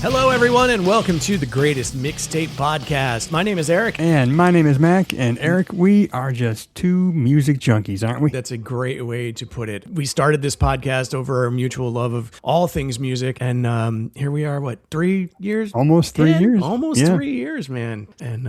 Hello, everyone, and welcome to the Greatest Mixtape Podcast. My name is Eric. And my name is Mac. And Eric, we are just two music junkies, aren't we? That's a great way to put it. We started this podcast over our mutual love of all things music. And here we are, 3 years? Almost 3 years. Almost 3 years, man. And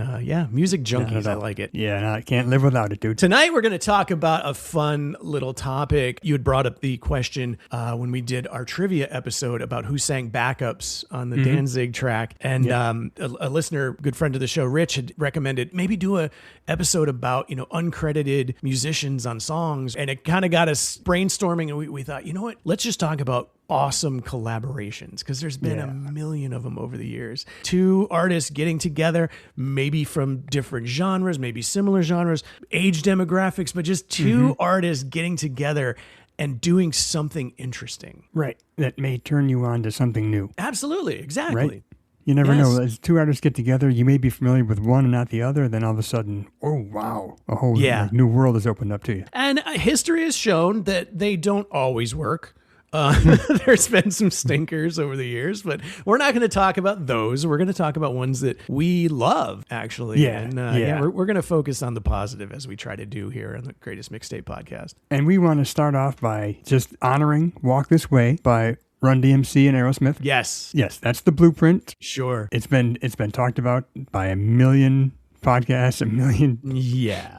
music junkies, I like it. Yeah, no, I can't live without it, dude. Tonight, we're going to talk about a fun little topic. You had brought up the question when we did our trivia episode about who sang backups on the Danzig track. And a listener, good friend of the show, Rich, had recommended maybe do a episode about, uncredited musicians on songs. And it kind of got us brainstorming. And we thought, you know what? Let's just talk about awesome collaborations, because there's been a million of them over the years. Two artists getting together, maybe from different genres, maybe similar genres, age demographics, but just two artists getting together and doing something interesting. Right. That may turn you on to something new. Absolutely. Exactly. Right? You never know. As two artists get together, you may be familiar with one and not the other. Then all of a sudden, oh, wow, a whole new world has opened up to you. And history has shown that they don't always work. There's been some stinkers over the years, but we're not going to talk about those. We're going to talk about ones that we love, actually. We're going to focus on the positive, as we try to do here on the Greatest Mixtape Podcast. And we want to start off by just honoring Walk This Way by Run DMC and Aerosmith. Yes, that's the blueprint. Sure. It's been talked about by a million podcasts, a million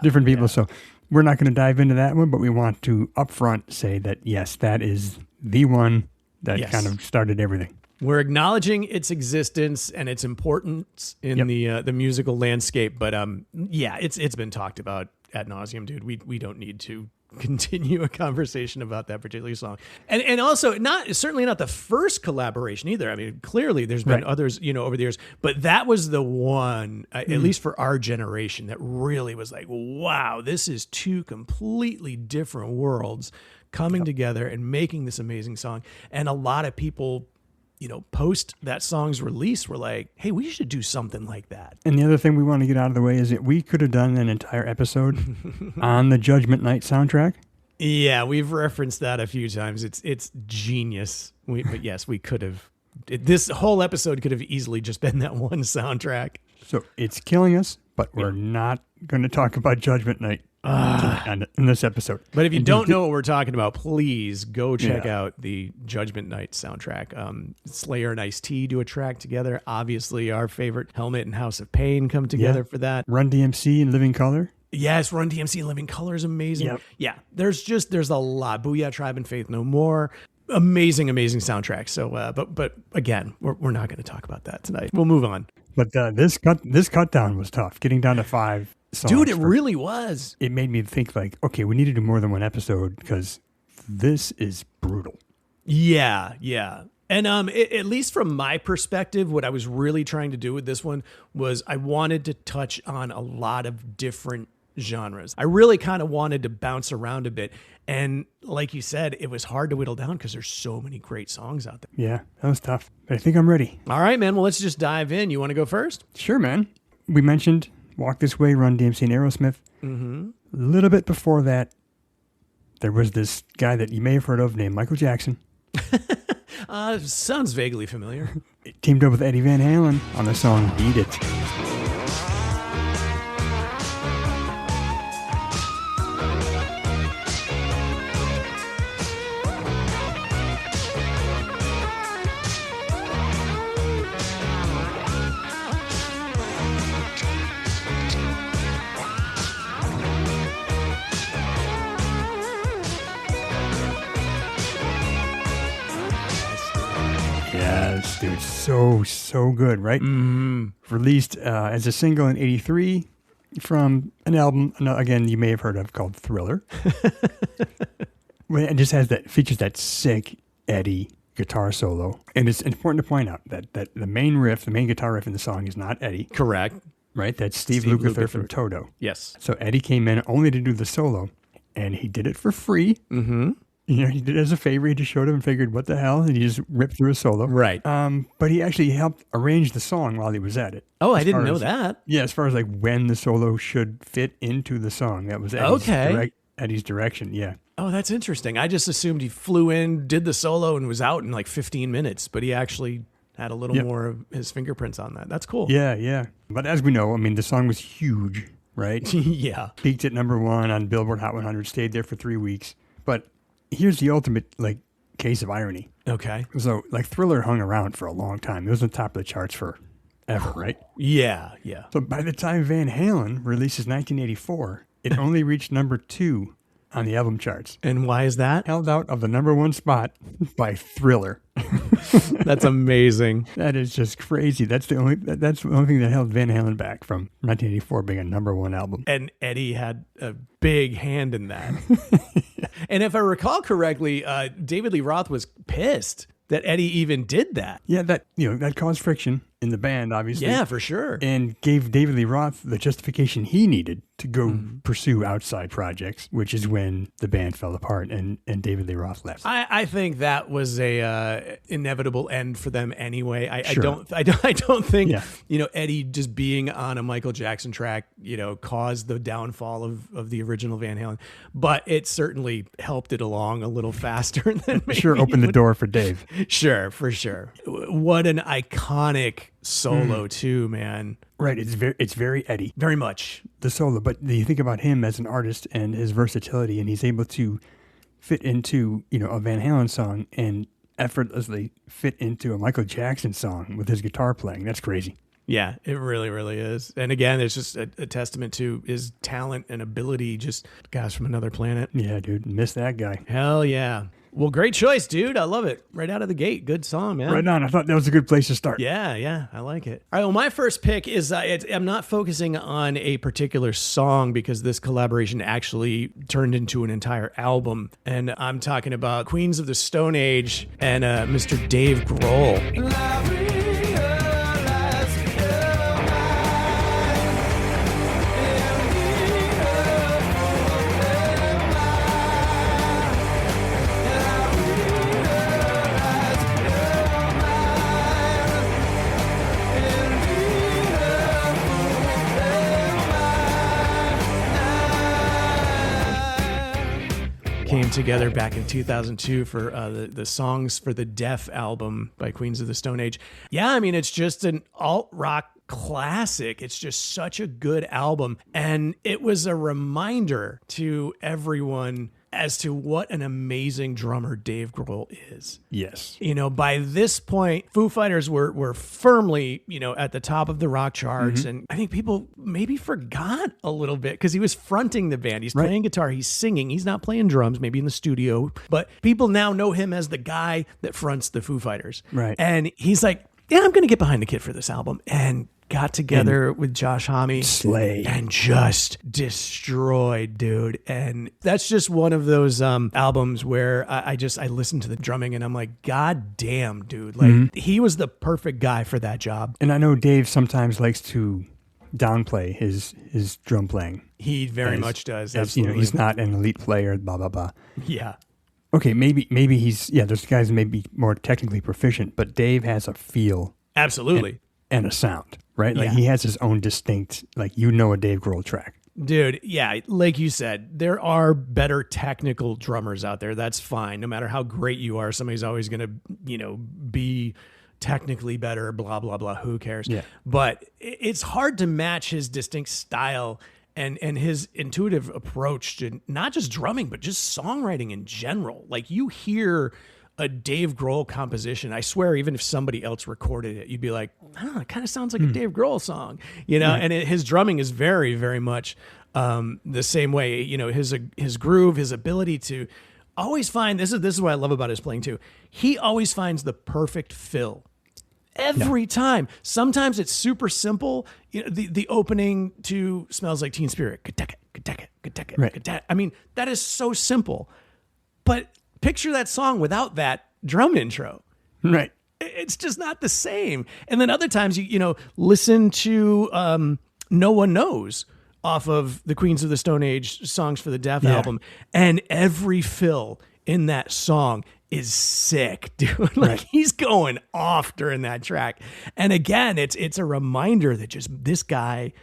different people. So we're not going to dive into that one, but we want to upfront say that, yes, that is the one that kind of started everything. We're acknowledging its existence and its importance in the musical landscape, but it's been talked about ad nauseum, dude. We don't need to continue a conversation about that particular song, and also certainly not the first collaboration either. I mean, clearly there's been others, over the years, but that was the one, at least for our generation, that really was like, wow, this is two completely different worlds coming together and making this amazing song. And a lot of people, post that song's release were like, hey, we should do something like that. And the other thing we want to get out of the way is that we could have done an entire episode on the Judgment Night soundtrack. Yeah, we've referenced that a few times. It's genius. But yes, we could have. This whole episode could have easily just been that one soundtrack. So it's killing us, but we're not going to talk about Judgment Night in this episode. But if you don't know what we're talking about, please go check out the Judgment Night soundtrack. Slayer and Ice-T do a track together. Obviously, our favorite Helmet and House of Pain come together for that. Run DMC and Living Colour. Yes, Run DMC and Living Colour is amazing. Yep. Yeah, there's a lot. Booyah Tribe and Faith No More. Amazing soundtrack. So, but again, we're not going to talk about that tonight. We'll move on. But this cut down was tough. Getting down to 5 songs. Dude, it really was. It made me think like, okay, we need to do more than one episode because this is brutal. Yeah. And at least from my perspective, what I was really trying to do with this one was I wanted to touch on a lot of different genres. I really kind of wanted to bounce around a bit. And like you said, it was hard to whittle down because there's so many great songs out there. Yeah, that was tough. But I think I'm ready. All right, man. Well, let's just dive in. You want to go first? Sure, man. We mentioned Walk This Way, Run DMC and Aerosmith. Mm-hmm. A little bit before that, there was this guy that you may have heard of named Michael Jackson. Sounds vaguely familiar. Teamed up with Eddie Van Halen on the song Beat It. Yes, dude, so good, right? Mm-hmm. Released as a single in '83 from an album, again, you may have heard of, called Thriller. It just features that sick Eddie guitar solo. And it's important to point out that the main guitar riff in the song is not Eddie. Correct. Right? That's Steve Lukather from Toto. Yes. So Eddie came in only to do the solo, and he did it for free. Mm-hmm. He did it as a favor. He just showed him and figured, what the hell? And he just ripped through a solo. Right. But he actually helped arrange the song while he was at it. Oh, I didn't know that. Yeah, as far as like when the solo should fit into the song. That was Eddie's direction, yeah. Oh, that's interesting. I just assumed he flew in, did the solo, and was out in like 15 minutes. But he actually had a little more of his fingerprints on that. That's cool. Yeah. But as we know, I mean, the song was huge, right? Yeah. Peaked at number 1 on Billboard Hot 100, stayed there for 3 weeks. But here's the ultimate, case of irony. Okay. So, Thriller hung around for a long time. It was on top of the charts forever, right? Yeah. So by the time Van Halen releases 1984, it only reached number 2 on the album charts. And why is that? Held out of the number 1 spot by Thriller. That's amazing. That is just crazy. That's the only thing that held Van Halen back from 1984 being a number 1 album. And Eddie had a big hand in that. And if I recall correctly, David Lee Roth was pissed that Eddie even did that. Yeah, that caused friction in the band, obviously. Yeah, for sure. And gave David Lee Roth the justification he needed to go pursue outside projects, which is when the band fell apart and David Lee Roth left. I think that was a inevitable end for them anyway. I Sure. don't think Eddie just being on a Michael Jackson track caused the downfall of the original Van Halen, but it certainly helped it along a little faster than maybe Sure, opened the door for Dave. Sure, for sure. What an iconic solo too, man. Right, it's very Eddie. Very much. The solo, but you think about him as an artist and his versatility, and he's able to fit into, a Van Halen song and effortlessly fit into a Michael Jackson song with his guitar playing. That's crazy. Yeah, it really, really is. And again, it's just a testament to his talent and ability. Just guys from another planet. Yeah, dude, miss that guy. Hell yeah. Well, great choice, dude. I love it. Right out of the gate. Good song, man. Right on. I thought that was a good place to start. Yeah. I like it. All right. Well, my first pick is I'm not focusing on a particular song because this collaboration actually turned into an entire album. And I'm talking about Queens of the Stone Age and Mr. Dave Grohl. Came together back in 2002 for the Songs for the Deaf album by Queens of the Stone Age. Yeah, I mean, it's just an alt-rock classic. It's just such a good album. And it was a reminder to everyone as to what an amazing drummer Dave Grohl is. Yes. By this point, Foo Fighters were firmly, at the top of the rock charts. And I think people maybe forgot a little bit because he was fronting the band. He's playing guitar, he's singing, he's not playing drums, maybe in the studio. But people now know him as the guy that fronts the Foo Fighters. Right. And he's like, yeah, I'm going to get behind the kid for this album. And got together with Josh Homme and just destroyed, dude. And that's just one of those albums where I listened to the drumming and I'm like, God damn, dude. Like he was the perfect guy for that job. And I know Dave sometimes likes to downplay his drum playing. He very much does. As, he's not an elite player, blah, blah, blah. Yeah. Okay, maybe he's, those guys may be more technically proficient, but Dave has a feel. Absolutely. And a sound, right? Like he has his own distinct, a Dave Grohl track. Dude, yeah, like you said, there are better technical drummers out there. That's fine. No matter how great you are, somebody's always going to, be technically better, blah, blah, blah. Who cares? Yeah. But it's hard to match his distinct style and his intuitive approach to not just drumming, but just songwriting in general. Like you hear a Dave Grohl composition, I swear, even if somebody else recorded it, you'd be like, it kind of sounds like a Dave Grohl song, and his drumming is very, very much the same way, his groove, his ability to always find, this is what I love about his playing too. He always finds the perfect fill every time. Sometimes it's super simple. The opening to Smells Like Teen Spirit. Right. I mean, that is so simple, but picture that song without that drum intro. Right. It's just not the same. And then other times, you listen to No One Knows off of the Queens of the Stone Age Songs for the Deaf album. And every fill in that song is sick, dude. He's going off during that track. And again, it's a reminder that just this guy,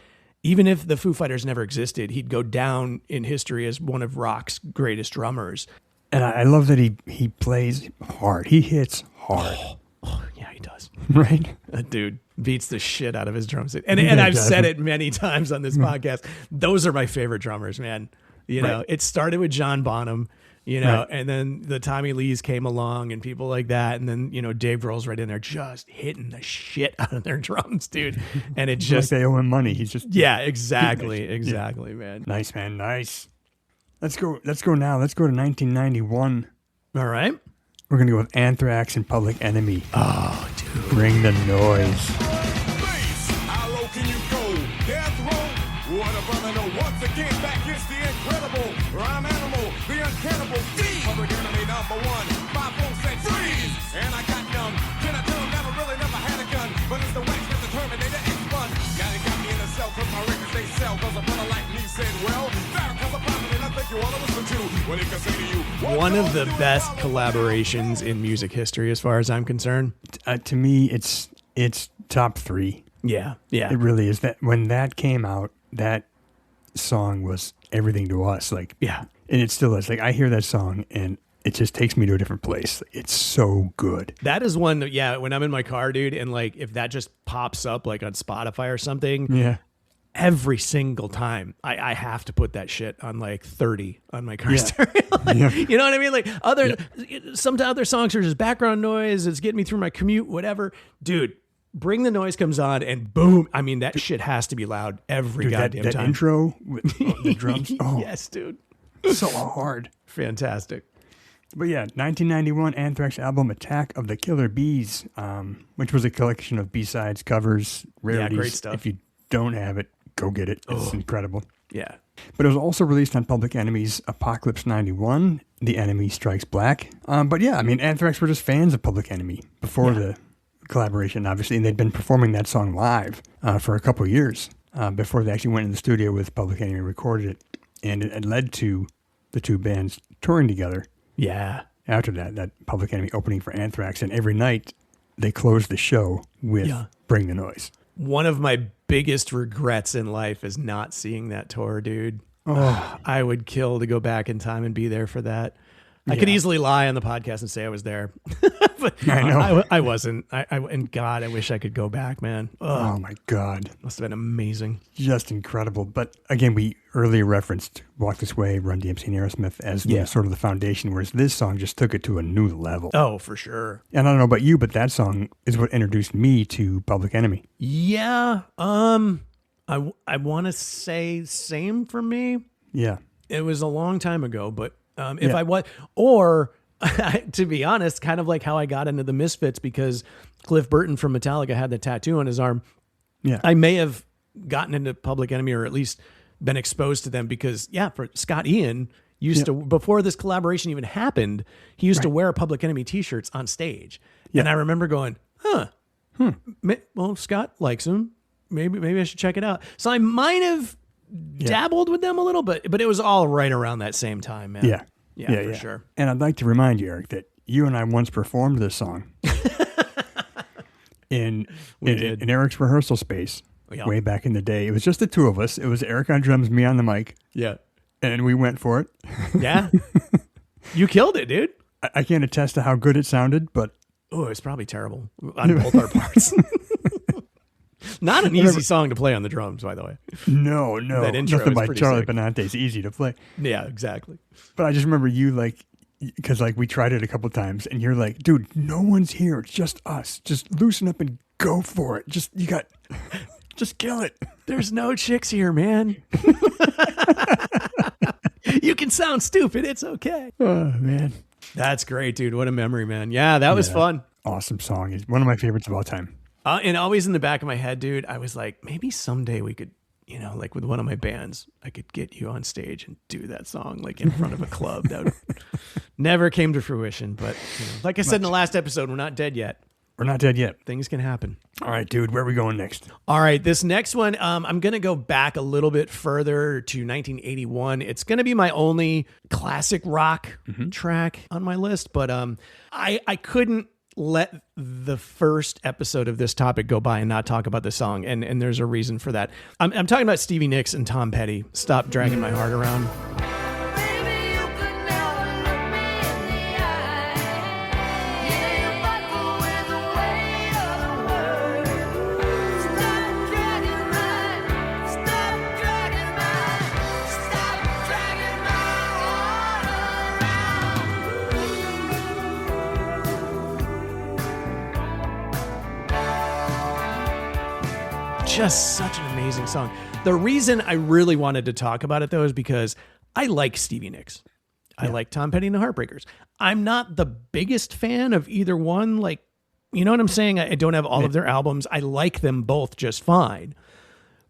even if the Foo Fighters never existed, he'd go down in history as one of rock's greatest drummers. And I love that he plays hard. He hits hard. Oh, yeah, he does. Right? Dude beats the shit out of his drum set. And I've said it many times on this podcast. Those are my favorite drummers, man. You know, it started with John Bonham, you know, and then the Tommy Lees came along and people like that. And then, you know, Dave Grohl's right in there just hitting the shit out of their drums, dude. And it just... like they owe him money. He's just... Yeah, exactly, man. Nice, man, nice. Let's go now. Let's go to 1991. All right. We're going to go with Anthrax and Public Enemy. Oh, dude. Bring the noise. How low can you go? Death row? What a brother, no. Once again, back is the incredible rhyme animal, the uncannibal D. Public Enemy #1. My phone said freeze, and I got numb. Can I tell him never had a gun, but it's the wax that the Terminator X1. Now they got me in a cell, cause my records they sell, cause a brother like me said, well, cause I'm prominent, I think you ought to listen to what he can say to you. One of the best collaborations in music history, as far as I'm concerned. To me, it's top 3. Yeah. It really is. That when that came out, that song was everything to us. Like, yeah, and it still is. Like, I hear that song and it just takes me to a different place. It's so good. That is one that, yeah, when I'm in my car, dude, and like if that just pops up like on Spotify or something, yeah, every single time I have to put that shit on like 30 on my car stereo. Like, you know what I mean? Like some other songs are just background noise. It's getting me through my commute, whatever. Dude, Bring the Noise comes on and boom. I mean, that shit has to be loud every goddamn that time. intro with the drums. Oh, yes, dude. So hard. Fantastic. But yeah, 1991 Anthrax album Attack of the Killer Bees, which was a collection of B-sides, covers, rarities. Yeah, great stuff. If you don't have it, go get it. It's incredible. Yeah. But it was also released on Public Enemy's Apocalypse 91, The Enemy Strikes Black. But yeah, I mean, Anthrax were just fans of Public Enemy before the collaboration, obviously, and they'd been performing that song live for a couple of years before they actually went in the studio with Public Enemy and recorded it. And it led to the two bands touring together. Yeah. After that Public Enemy opening for Anthrax, and every night they closed the show with Bring the Noise. One of my biggest regrets in life is not seeing that tour, dude. Oh, I would kill to go back in time and be there for that. I could easily lie on the podcast and say I was there, but I know I wasn't. And God, I wish I could go back, man. Oh my God, must have been amazing, just incredible. But again, we earlier referenced "Walk This Way," Run DMC and Aerosmith as sort of the foundation, whereas this song just took it to a new level. Oh, for sure. And I don't know about you, but that song is what introduced me to Public Enemy. Yeah. I want to say same for me. Yeah. It was a long time ago, but. If I was, or to be honest, kind of like how I got into the Misfits because Cliff Burton from Metallica had the tattoo on his arm. Yeah. I may have gotten into Public Enemy or at least been exposed to them because, for Scott Ian used to, before this collaboration even happened, he used to wear Public Enemy t-shirts on stage. Yeah. And I remember going, well, Scott likes him. Maybe I should check it out. So I might have dabbled with them a little bit, but it was all right around that same time, man. Yeah, for sure. And I'd like to remind you, Eric, that you and I once performed this song in Eric's rehearsal space way back in the day. It was just the two of us. It was Eric on drums, me on the mic. Yeah. And we went for it. Yeah. You killed it, dude. I can't attest to how good it sounded, but... Oh, it's probably terrible on both our parts. Not an easy song to play on the drums, by the way. No. That intro Nothing by Charlie sick. Benante is easy to play. Yeah, exactly. But I just remember you because we tried it a couple times, and you're like, dude, no one's here. It's just us. Just loosen up and go for it. Just kill it. There's no chicks here, man. You can sound stupid. It's okay. Oh, man. That's great, dude. What a memory, man. Yeah, that was fun. Awesome song. It's one of my favorites of all time. And always in the back of my head, dude, I was like, maybe someday we could, like with one of my bands, I could get you on stage and do that song like in front of a club. That never came to fruition. But like I said in the last episode, we're not dead yet. We're not dead yet. Things can happen. All right, dude, where are we going next? All right, this next one, I'm going to go back a little bit further to 1981. It's going to be my only classic rock track on my list, but I couldn't let the first episode of this topic go by and not talk about the song, and there's a reason for that. I'm talking about Stevie Nicks and Tom Petty. Stop Dragging My Heart Around. just such an amazing song. The reason I really wanted to talk about it, though, is because I like Stevie Nicks. I like Tom Petty and the Heartbreakers. I'm not the biggest fan of either one. Like, you know what I'm saying? I don't have all of their albums. I like them both just fine.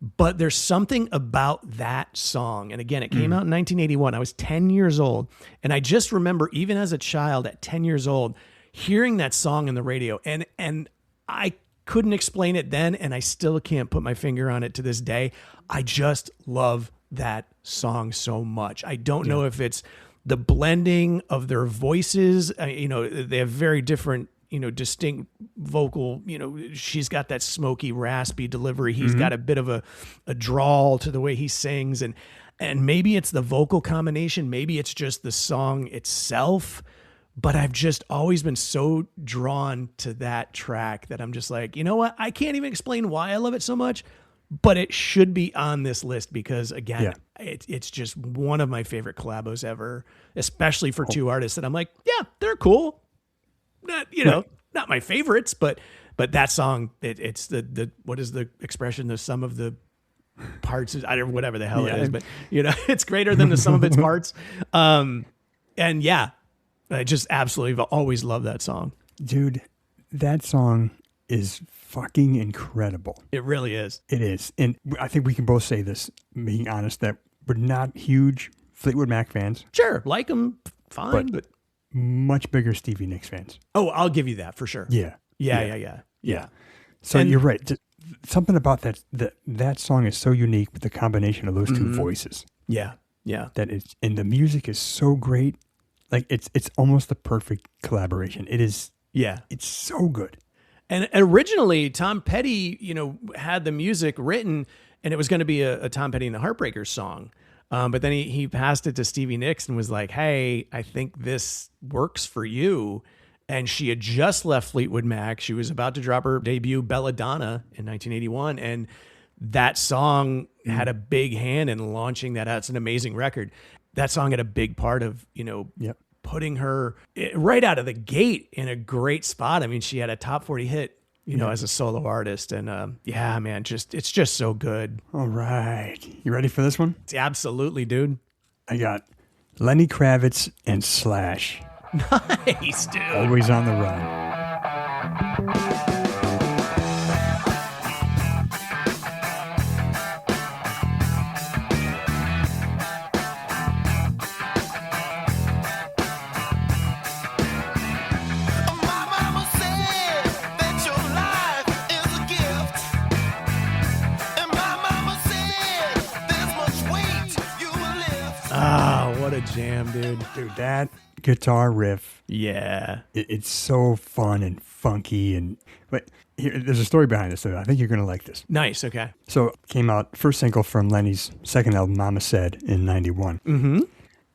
But there's something about that song. And again, it came out in 1981. I was 10 years old. And I just remember, even as a child at 10 years old, hearing that song in the radio. And I couldn't explain it then, and I still can't put my finger on it to this day. I just love that song so much. I don't know if it's the blending of their voices. They have very different, distinct vocal, she's got that smoky, raspy delivery. He's got a bit of a drawl to the way he sings. And maybe it's the vocal combination. Maybe it's just the song itself. But I've just always been so drawn to that track that I'm just like, you know what? I can't even explain why I love it so much, but it should be on this list because, again, it's just one of my favorite collabos ever, especially for two artists that I'm like, yeah, they're cool. Not, not my favorites, but that song, it's the what is the expression? The sum of the parts, whatever the hell it is, but it's greater than the sum of its parts. I just absolutely have always loved that song. Dude, that song is fucking incredible. It really is. It is. And I think we can both say this, being honest, that we're not huge Fleetwood Mac fans. Sure, like them, fine, but much bigger Stevie Nicks fans. Oh, I'll give you that for sure. Yeah. So you're right. Something about that song is so unique with the combination of those two voices. Yeah. And the music is so great. Like it's almost the perfect collaboration. It is. Yeah. It's so good. And originally Tom Petty, had the music written and it was going to be a Tom Petty and the Heartbreakers song. But then he passed it to Stevie Nicks and was like, hey, I think this works for you. And she had just left Fleetwood Mac. She was about to drop her debut Belladonna in 1981. And that song had a big hand in launching that out. It's an amazing record. That song had a big part of, putting her right out of the gate in a great spot. I mean, she had a top 40 hit, as a solo artist. And man, it's just so good. All right. You ready for this one? Absolutely, dude. I got Lenny Kravitz and Slash. Nice, dude. Always on the Run. What a jam, dude. Dude, that guitar riff. Yeah. It's so fun and funky. But there's a story behind this, so I think you're going to like this. Nice, okay. So it came out, first single from Lenny's second album, Mama Said, in 91. Mm-hmm.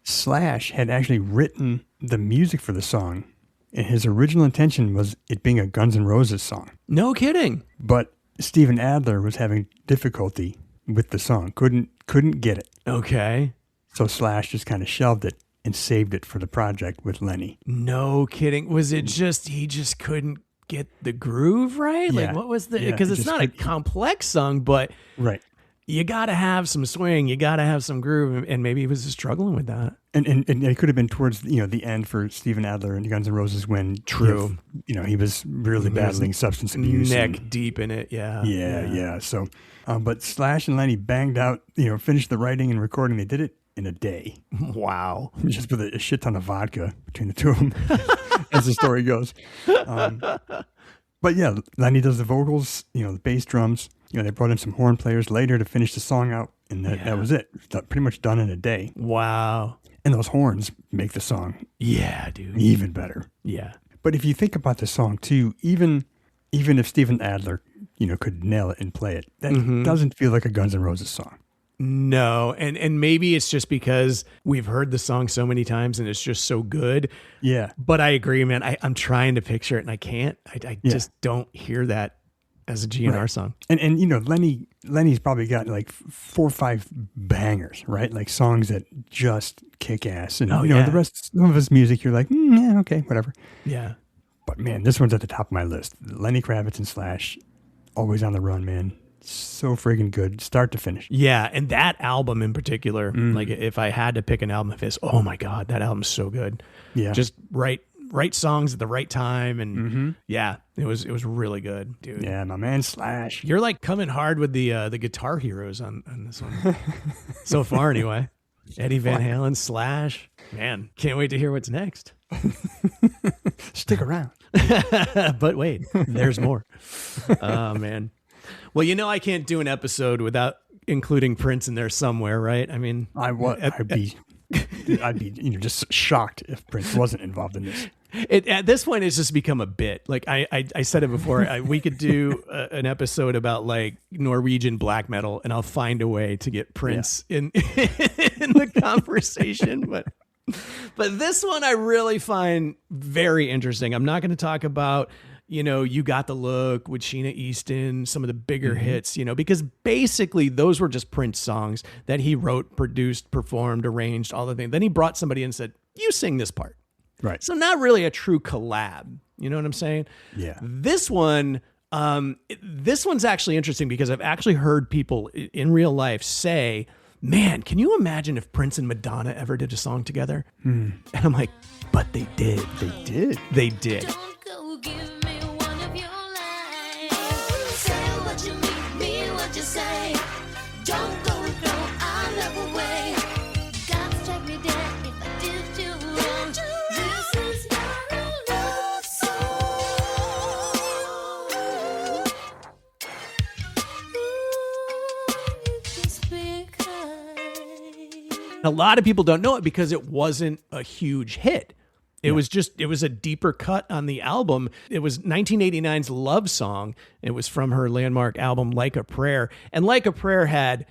Slash had actually written the music for the song, and his original intention was it being a Guns N' Roses song. No kidding. But Steven Adler was having difficulty with the song, couldn't get it. Okay. So Slash just kind of shelved it and saved it for the project with Lenny. No kidding. Was it just, he just couldn't get the groove right? Yeah. Like what was the, because it's not a complex song, but right. You got to have some swing. You got to have some groove. And maybe he was just struggling with that. And it could have been towards, the end for Steven Adler and Guns N' Roses when True. He was really battling substance abuse. Neck deep in it. Yeah. Yeah. So, but Slash and Lenny banged out, finished the writing and recording. They did it in a day. Wow. Just with a shit ton of vodka between the two of them, as the story goes. But yeah, Lenny does the vocals, the bass drums. They brought in some horn players later to finish the song out, and that was it. Pretty much done in a day. Wow. And those horns make the song even better. Yeah. But if you think about the song too, even if Steven Adler, could nail it and play it, that doesn't feel like a Guns N' Roses song. No, and maybe it's just because we've heard the song so many times and it's just so good. Yeah. But I agree, man. I'm trying to picture it and I can't. I just don't hear that as a GNR song. And Lenny's probably got like 4 or 5 bangers, right? Like songs that just kick ass. And the rest of his music, you're like, yeah, okay, whatever. Yeah. But man, this one's at the top of my list. Lenny Kravitz and Slash, Always on the Run, man. so friggin' good, start to finish. Yeah, and that album in particular, like if I had to pick an album of his, oh my God, that album's so good. Yeah. Just right songs at the right time, and yeah, it was really good, dude. Yeah, my man Slash. You're like coming hard with the guitar heroes on this one. So far anyway. Eddie Van Halen, Slash. Man, can't wait to hear what's next. Stick around. But wait, there's more. Oh man. Well, I can't do an episode without including Prince in there somewhere, right? I mean, I'd be just shocked if Prince wasn't involved in this. At this point, it's just become a bit. Like I said it before, we could do an episode about like Norwegian black metal, and I'll find a way to get Prince in the conversation. But this one I really find very interesting. I'm not going to talk about, You Got the Look with Sheena Easton, some of the bigger hits, because basically those were just Prince songs that he wrote, produced, performed, arranged, all the things. Then he brought somebody in and said, you sing this part. Right. So not really a true collab. You know what I'm saying? Yeah. This one's actually interesting because I've actually heard people in real life say, man, can you imagine if Prince and Madonna ever did a song together? And I'm like, but they did. They did. Don't go give me one of your lies. Say what you mean what you say. Don't go and throw our love away. God strike me dead if I did you wrong. This is not a love song. Just be kind. A lot of people don't know it because it wasn't a huge hit. It was a deeper cut on the album. It was 1989's Love Song. It was from her landmark album, Like a Prayer. And Like a Prayer had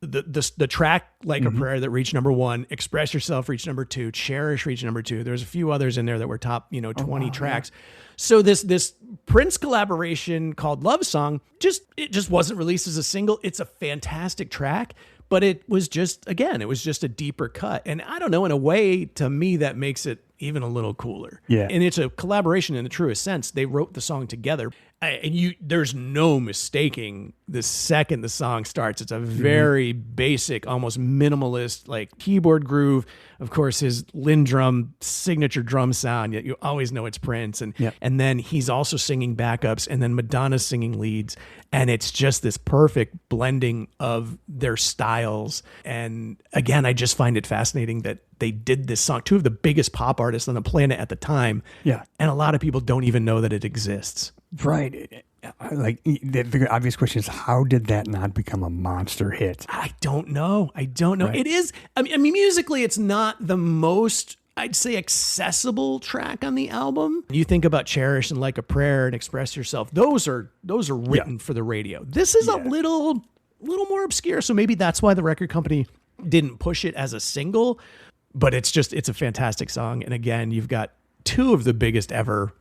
the track Like a Prayer that reached number 1, Express Yourself reached number 2, Cherish reached number 2. There's a few others in there that were top, 20 tracks. So this Prince collaboration called Love Song just wasn't released as a single. It's a fantastic track, but it was just a deeper cut. And I don't know, in a way, to me, that makes it even a little cooler. Yeah. And it's a collaboration in the truest sense. They wrote the song together. And there's no mistaking the second the song starts. It's a very basic, almost minimalist, like keyboard groove. Of course, his Lindrum signature drum sound. You always know it's Prince. And then he's also singing backups, and then Madonna's singing leads. And it's just this perfect blending of their styles. And again, I just find it fascinating that they did this song, two of the biggest pop artists on the planet at the time. Yeah. And a lot of people don't even know that it exists. Right. Like the obvious question is, how did that not become a monster hit? I don't know. Right. It is. I mean, musically, it's not the most, I'd say, accessible track on the album. You think about Cherish and Like a Prayer and Express Yourself. Those are written for the radio. This is a little more obscure. So maybe that's why the record company didn't push it as a single. But it's a fantastic song. And again, you've got two of the biggest ever,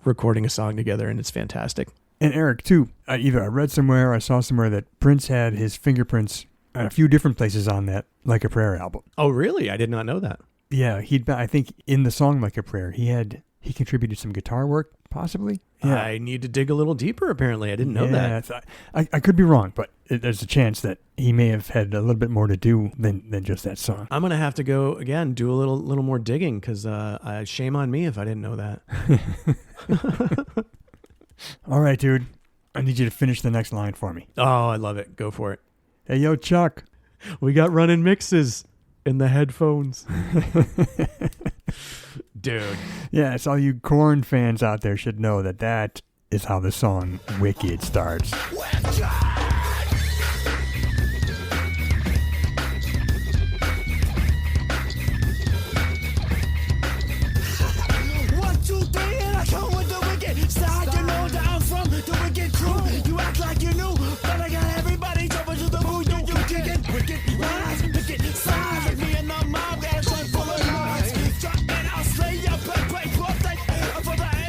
recording a song together, and it's fantastic. And Eric, too, either I read somewhere or I saw somewhere that Prince had his fingerprints at a few different places on that Like a Prayer album. Oh, really? I did not know that. Yeah, I think in the song Like a Prayer, he contributed some guitar work, possibly. Yeah. I need to dig a little deeper, apparently. I didn't know that. I could be wrong, but there's a chance that he may have had a little bit more to do than just that song. I'm going to have to go, again, do a little more digging, because shame on me if I didn't know that. All right, dude. I need you to finish the next line for me. Oh, I love it. Go for it. Hey, yo, Chuck. We got running mixes in the headphones. Dude. Yeah, it's all you Korn fans out there should know that is how the song Wicked starts.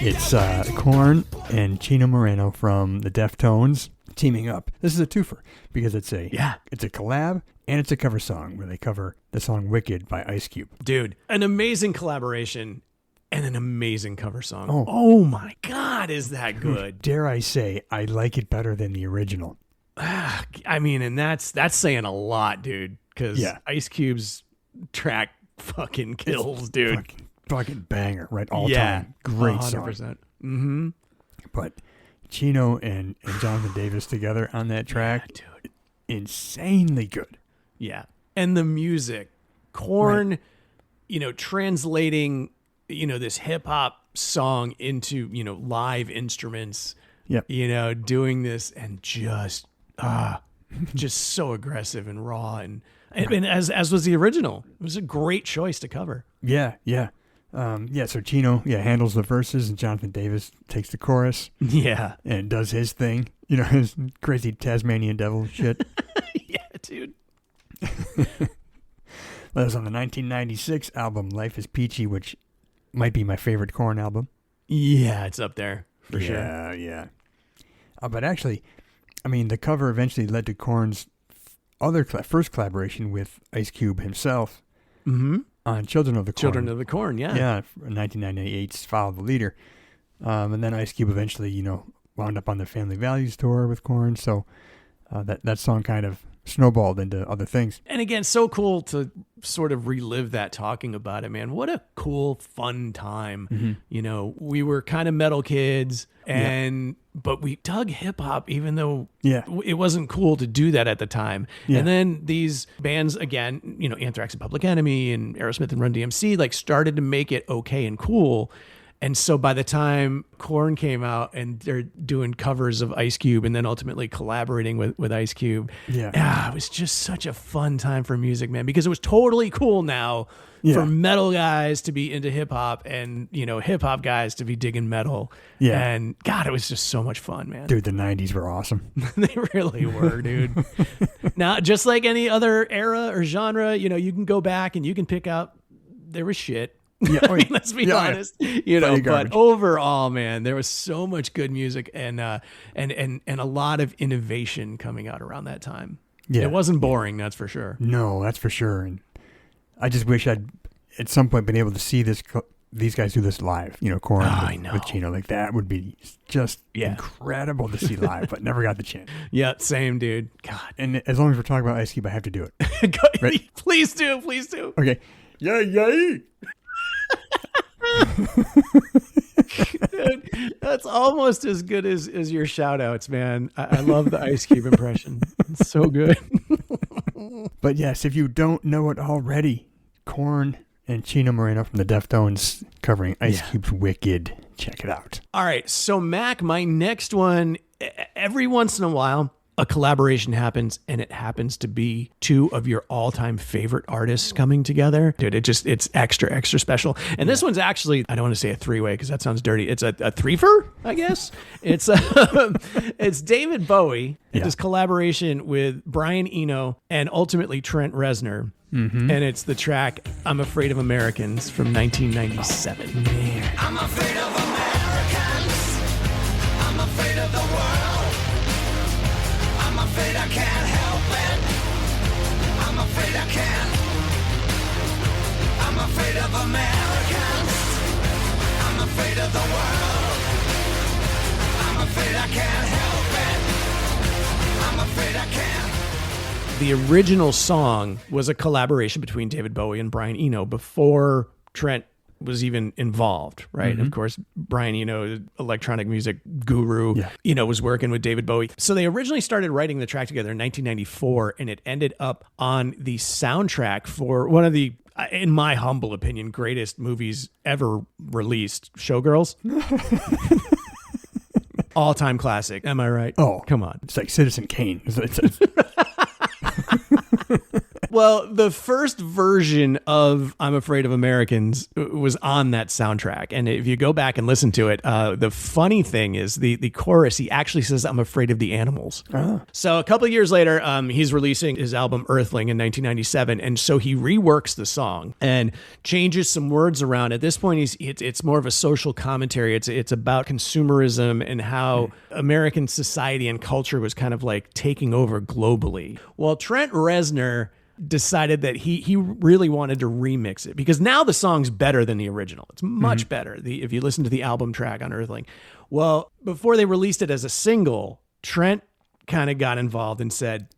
It's Korn and Chino Moreno from the Deftones teaming up. This is a twofer because it's a collab and it's a cover song where they cover the song Wicked by Ice Cube. Dude, an amazing collaboration and an amazing cover song. Oh my God, is that good? Dare I say, I like it better than the original. I mean, and that's saying a lot, dude, because Ice Cube's track fucking kills, dude. Fucking banger, right? All time. Great 100%. Song. Mm-hmm. But Chino and Jonathan Davis together on that track, dude, insanely good. Yeah. And the music, Korn, translating, this hip hop song into, live instruments, doing this and just so aggressive and raw and as was the original. It was a great choice to cover. Yeah. So Chino, handles the verses and Jonathan Davis takes the chorus. Yeah. And does his thing. His crazy Tasmanian devil shit. Yeah, dude. That was on the 1996 album Life is Peachy, which might be my favorite Korn album. Yeah, it's up there for sure. Yeah. But actually, I mean, the cover eventually led to Korn's first collaboration with Ice Cube himself on Children of the Korn. Children of the Korn, yeah. Yeah, 1998's Follow the Leader. And then Ice Cube eventually, wound up on the Family Values tour with Korn. So that song kind of snowballed into other things. And again, so cool to sort of relive that talking about it, man. What a cool, fun time. Mm-hmm. We were kind of metal kids but we dug hip hop even though it wasn't cool to do that at the time. Yeah. And then these bands, again, Anthrax and Public Enemy and Aerosmith and Run DMC, started to make it okay and cool. And so by the time Korn came out and they're doing covers of Ice Cube and then ultimately collaborating with Ice Cube, it was just such a fun time for music, man, because it was totally cool now for metal guys to be into hip hop and, hip hop guys to be digging metal. Yeah. And God, it was just so much fun, man. Dude, the 90s were awesome. They really were, dude. Now, just like any other era or genre, you can go back and you can pick out, there was shit. Yeah, I mean, let's be honest. But overall, man, there was so much good music and a lot of innovation coming out around that time. Yeah. It wasn't boring, that's for sure. No, that's for sure. And I just wish I'd at some point been able to see these guys do this live. Korn with Chino, that would be just incredible to see live, but never got the chance. Yeah, same, dude. God. And as long as we're talking about Ice Cube, I have to do it. Right? Please do. Okay. Yay. Dude, that's almost as good as your shout outs, man. I love the Ice Cube impression. It's so good. But yes, if you don't know it already, Korn and Chino Moreno from the Deftones covering Ice Cube's Wicked. Check it out. All right. So Mac, my next one, every once in a while, a collaboration happens and it happens to be two of your all-time favorite artists coming together. Dude, it's extra special. And this one's actually, I don't want to say a three-way because that sounds dirty. It's a threefer, I guess. It's David Bowie. It's his collaboration with Brian Eno and ultimately Trent Reznor. Mm-hmm. And it's the track I'm Afraid of Americans from 1997. Oh, man. I'm afraid of Americans. I'm afraid of the world. I'm afraid I can't help it. I'm afraid I can't. I'm afraid of Americans. I'm afraid of the world. I'm afraid I can't help it. I'm afraid I can't. The original song was a collaboration between David Bowie and Brian Eno before Trent was even involved, right? Mm-hmm. Of course, Brian Eno, electronic music guru, was working with David Bowie. So they originally started writing the track together in 1994, and it ended up on the soundtrack for one of the, in my humble opinion, greatest movies ever released, Showgirls. All-time classic. Am I right? Oh, come on. It's like Citizen Kane. Well, the first version of I'm Afraid of Americans was on that soundtrack. And if you go back and listen to it, the funny thing is the chorus, he actually says, I'm afraid of the animals. Uh-huh. So a couple of years later, he's releasing his album Earthling in 1997. And so he reworks the song and changes some words around. At this point, it's more of a social commentary. It's about consumerism and how American society and culture was kind of like taking over globally. Well, Trent Reznor decided that he really wanted to remix it because now the song's better than the original. It's much better if you listen to the album track on Earthling. Well, before they released it as a single, Trent kind of got involved and said,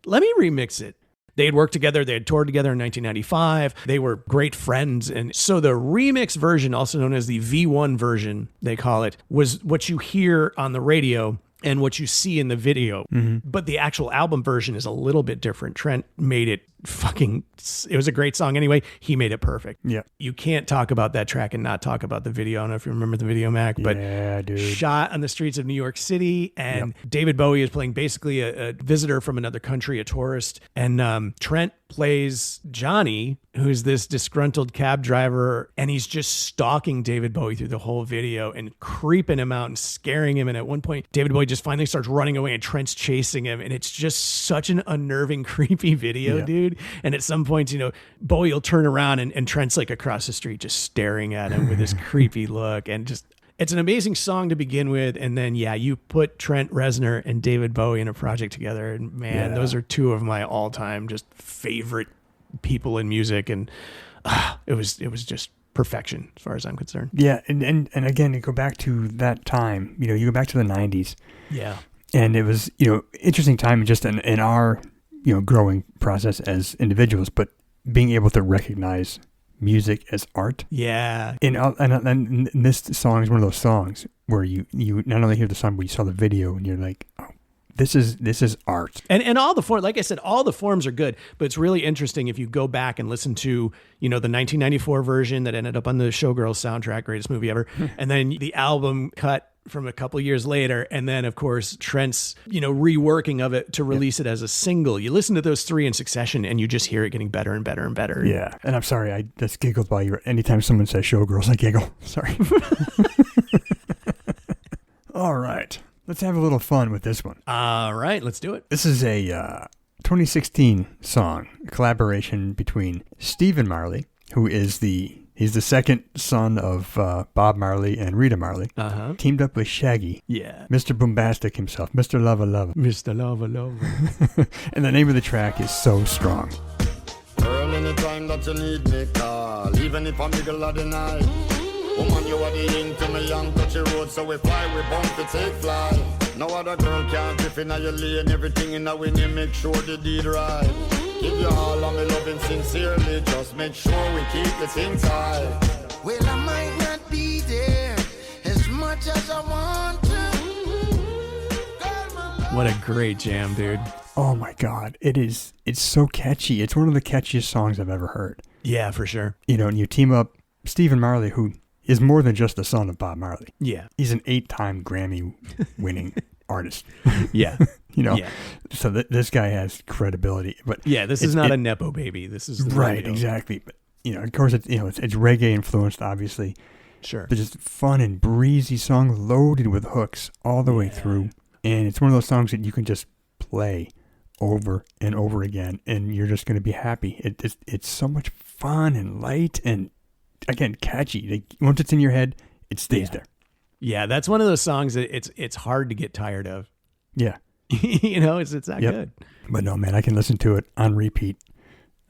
let me remix it. They had worked together. They had toured together in 1995. They were great friends. And so the remix version, also known as the V1 version, they call it, was what you hear on the radio and what you see in the video. But the actual album version is a little bit different. Trent made it it was a great song anyway. He made it perfect. Yeah. You can't talk about that track and not talk about the video. I don't know if you remember the video, Mac, but yeah, dude. Shot on the streets of New York City, and David Bowie is playing basically a visitor from another country, a tourist. And Trent plays Johnny, who's this disgruntled cab driver, and he's just stalking David Bowie through the whole video and creeping him out and scaring him. And at one point, David Bowie just finally starts running away and Trent's chasing him. And it's just such an unnerving, creepy video, dude. And at some points, Bowie will turn around and Trent's like across the street just staring at him with this creepy look. And just, it's an amazing song to begin with. And then, you put Trent Reznor and David Bowie in a project together. And man, those are two of my all-time just favorite people in music. And it was just perfection as far as I'm concerned. Yeah. And again, you go back to that time, you go back to the 90s. Yeah. And it was, interesting time just in our, growing process as individuals, but being able to recognize music as art. Yeah. And this song is one of those songs where you not only hear the song, but you saw the video and you're like, oh, this is art. And all the forms, like I said, all the forms are good, but it's really interesting if you go back and listen to, the 1994 version that ended up on the Showgirls soundtrack, greatest movie ever, and then the album cut from a couple years later, and then of course Trent's reworking of it to release it as a single. You listen to those three in succession and you just hear it getting better and better and better. Yeah. And I'm sorry, I just giggled by you. Anytime someone says Showgirls, I giggle. Sorry. All right, let's have a little fun with this one. All right, let's do it. This is a 2016 song, a collaboration between Stephen Marley, who is he's the second son of Bob Marley and Rita Marley, teamed up with Shaggy. Yeah. Mr. Boombastic himself, Mr. Lover Lover. Mr. Lover Lover. And the name of the track is So Strong. Girl, anytime that you need me, call. Even if I'm middle of the night. Woman, you are the ink to me, young touchy road, so we fly, we bump to take flight. No other girl can grip in your lane, everything in a way, make sure the deed right. Give you all of me loving sincerely, just make sure we keep the thing tight. Well, I might not be there as much as I want to. What a great jam, dude. Oh my God. It's so catchy. It's one of the catchiest songs I've ever heard. Yeah, for sure. And you team up Stephen Marley, who is more than just the son of Bob Marley. Yeah. He's an 8-time Grammy winning artist. Yeah. So this guy has credibility. But yeah, this is not a Nepo baby. This is the right, radio. Exactly. But of course, it's reggae influenced, obviously. Sure. But just fun and breezy song loaded with hooks all the way through. And it's one of those songs that you can just play over and over again, and you're just going to be happy. It's so much fun and light and, again, catchy. Like, once it's in your head, it stays there. Yeah, that's one of those songs that it's hard to get tired of. Yeah. It's that good. But no, man, I can listen to it on repeat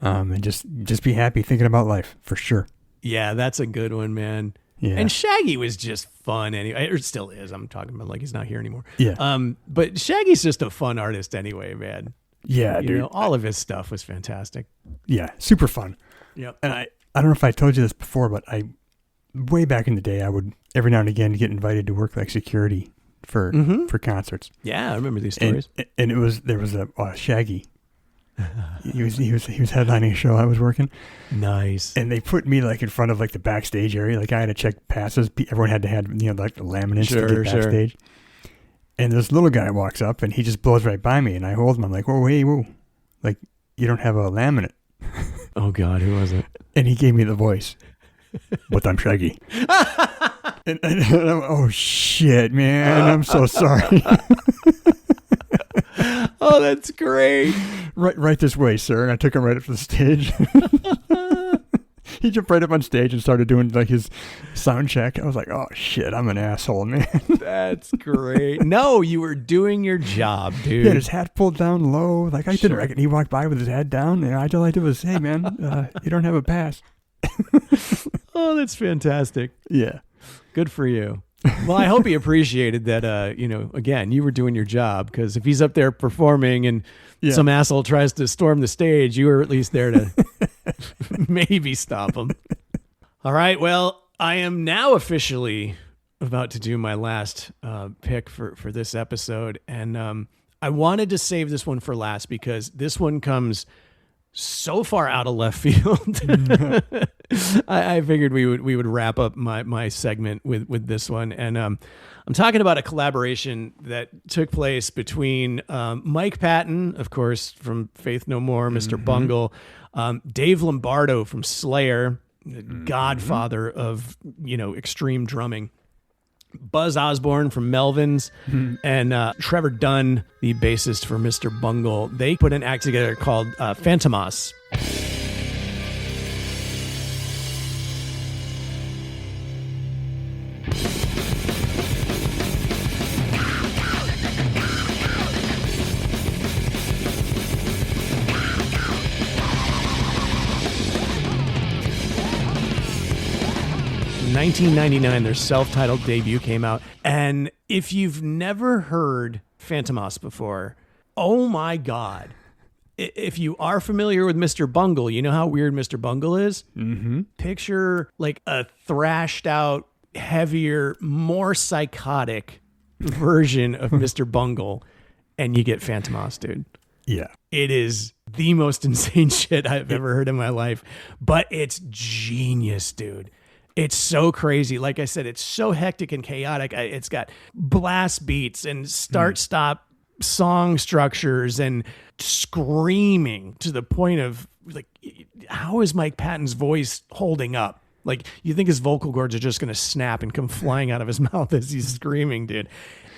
and just be happy thinking about life, for sure. Yeah, that's a good one, man. Yeah. And Shaggy was just fun anyway. Or still is. I'm talking about like he's not here anymore. Yeah. But Shaggy's just a fun artist anyway, man. Yeah, dude. All of his stuff was fantastic. Yeah, super fun. Yep. And I don't know if I told you this before, but way back in the day, I would every now and again get invited to work like security for concerts. Yeah, I remember these stories. And there was a Shaggy. He was headlining a show I was working. Nice. And they put me like in front of like the backstage area. Like I had to check passes. Everyone had to have like the laminates to get backstage. Sure. And this little guy walks up and he just blows right by me, and I hold him. I'm like, whoa, like you don't have a laminate. Oh God, who was it? And he gave me the voice. But I'm Shaggy. and I'm, oh shit, man! I'm so sorry. Oh, that's great. Right this way, sir. And I took him right up to the stage. He jumped right up on stage and started doing like his sound check. I was like, oh shit, I'm an asshole, man. That's great. No, you were doing your job, dude. He had his hat pulled down low. Like I didn't reckon. He walked by with his head down, and all I did was, hey man, you don't have a pass. Oh, that's fantastic. Yeah. Good for you. Well, I hope he appreciated that, again, you were doing your job, because if he's up there performing and some asshole tries to storm the stage, you were at least there to maybe stop him. All right. Well, I am now officially about to do my last pick for this episode. And I wanted to save this one for last because this one comes so far out of left field. I figured we would wrap up my segment with this one. And I'm talking about a collaboration that took place between Mike Patton, of course, from Faith No More, Mr. Bungle, Dave Lombardo from Slayer, the godfather of, extreme drumming, Buzz Osborne from Melvins, and Trevor Dunn, the bassist for Mr. Bungle. They put an act together called Phantomas. 1999, their self-titled debut came out. And if you've never heard Phantomas before, oh my God. If you are familiar with Mr. Bungle, you know how weird Mr. Bungle is? Mm-hmm. Picture like a thrashed out, heavier, more psychotic version of Mr. Bungle, and you get Phantomas, dude. Yeah. It is the most insane shit I've ever heard in my life, but it's genius, dude. It's so crazy. Like I said, it's so hectic and chaotic. It's got blast beats and start-stop song structures and screaming to the point of, like, how is Mike Patton's voice holding up? Like, you think his vocal cords are just going to snap and come flying out of his mouth as he's screaming, dude.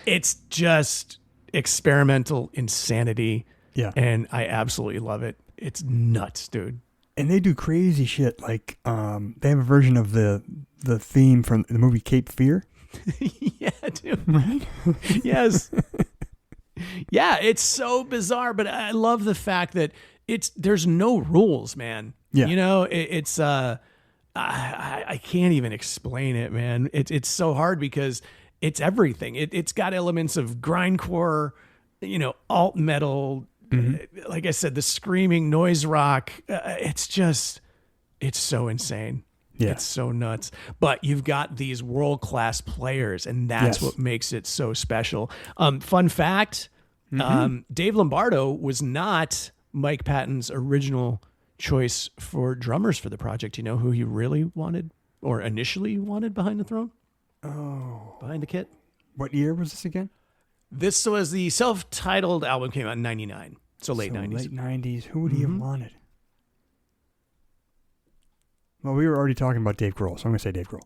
It's just experimental insanity. Yeah. And I absolutely love it. It's nuts, dude. And they do crazy shit. Like, they have a version of the theme from the movie Cape Fear. Yeah, dude. Right? Yes. Yeah, it's so bizarre, but I love the fact that there's no rules, man. Yeah. You know, it's I can't even explain it, man. It's so hard because it's everything. It's got elements of grindcore, alt metal. Mm-hmm. Like I said, the screaming noise rock. It's so insane. Yeah. It's so nuts. But you've got these world-class players, and that's what makes it so special. Fun fact, Dave Lombardo was not Mike Patton's original choice for drummers for the project. You know who he really wanted, or initially wanted behind the throne? Oh. Behind the kit? What year was this again? This was the self-titled album came out in 99. So late 90s. Late 90s. Who would he have wanted? Well, we were already talking about Dave Grohl, so I'm going to say Dave Grohl.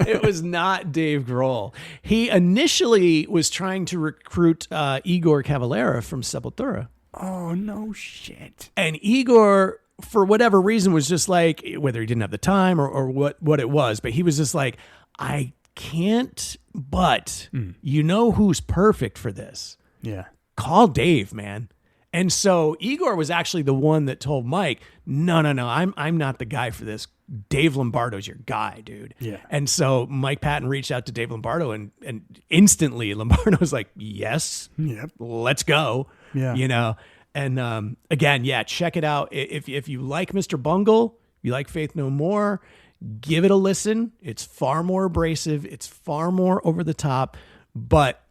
It was not Dave Grohl. He initially was trying to recruit Igor Cavalera from Sepultura. Oh, no shit. And Igor, for whatever reason, was just like, whether he didn't have the time or what it was, but he was just like, I can't, but you know who's perfect for this? Yeah. Call Dave, man. And so Igor was actually the one that told Mike, no, I'm not the guy for this. Dave Lombardo's your guy, dude. Yeah. And so Mike Patton reached out to Dave Lombardo, and instantly Lombardo was like, yes, let's go. Yeah. And again, check it out. If you like Mr. Bungle, you like Faith No More, give it a listen. It's far more abrasive. It's far more over the top. But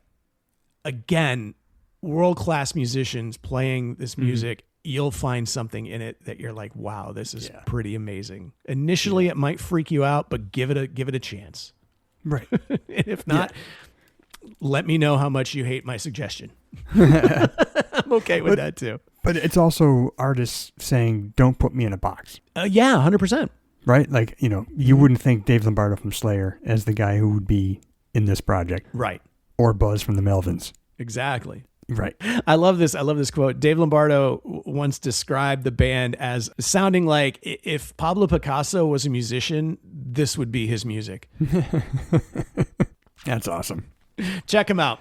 again, world-class musicians playing this music, you'll find something in it that you're like, wow, this is pretty amazing. Initially, it might freak you out, but give it a chance. Right. And if not, let me know how much you hate my suggestion. I'm okay with that too. But it's also artists saying, don't put me in a box. 100%. Right? Like, you wouldn't think Dave Lombardo from Slayer as the guy who would be in this project. Right. Or Buzz from the Melvins. Exactly. Right. I love this quote. Dave Lombardo once described the band as sounding like if Pablo Picasso was a musician, this would be his music. That's awesome. Check him out.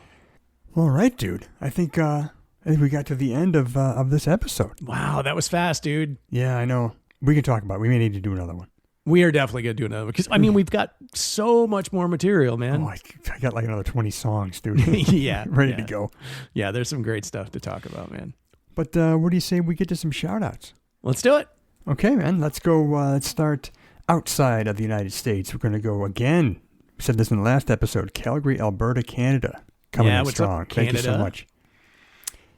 All right, dude. I think we got to the end of this episode. Wow, that was fast, dude. Yeah, I know. We can talk about it. We may need to do another one. We are definitely going to do another one because, I mean, we've got so much more material, man. Oh, I got like another 20 songs, dude. Yeah. Ready to go. Yeah, there's some great stuff to talk about, man. But what do you say we get to some shout-outs? Let's do it. Okay, man. Let's go. Let's start outside of the United States. We're going to go again. We said this in the last episode. Calgary, Alberta, Canada. Coming in strong. Thank you so much.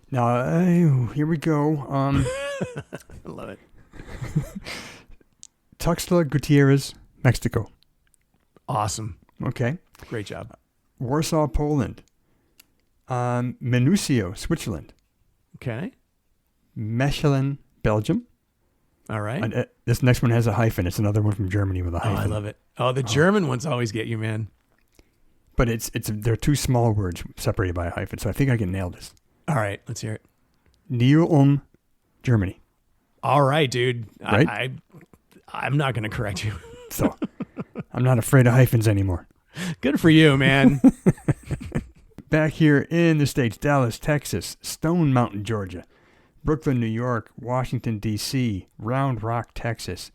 Now, here we go. I love it. Tuxtla Gutierrez, Mexico. Awesome. Okay. Great job. Warsaw, Poland. Minusio, Switzerland. Okay. Mechelen, Belgium. All right. This next one has a hyphen. It's another one from Germany with a hyphen. Oh, I love it. Oh, the German ones always get you, man. But they're two small words separated by a hyphen, so I think I can nail this. All right, let's hear it. Neo Germany. All right, dude. Right? I'm not going to correct you. So I'm not afraid of hyphens anymore. Good for you, man. Back here in the States, Dallas, Texas, Stone Mountain, Georgia, Brooklyn, New York, Washington, D.C., Round Rock, Texas,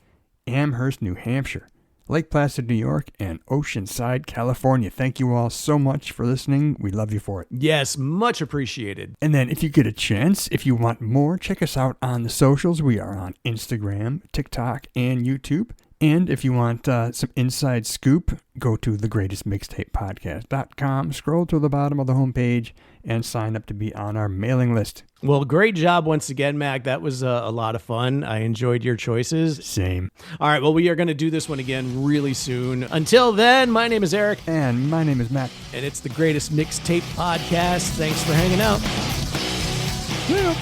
Amherst, New Hampshire, Lake Placid, New York, and Oceanside, California. Thank you all so much for listening. We love you for it. Yes, much appreciated. And then if you get a chance, if you want more, check us out on the socials. We are on Instagram, TikTok, and YouTube. And if you want some inside scoop, go to thegreatestmixtapepodcast.com, scroll to the bottom of the homepage, and sign up to be on our mailing list. Well, great job once again, Mac. That was a lot of fun. I enjoyed your choices. Same. All right, well, we are going to do this one again really soon. Until then, my name is Eric. And my name is Matt. And it's the Greatest Mixtape Podcast. Thanks for hanging out. Yeah.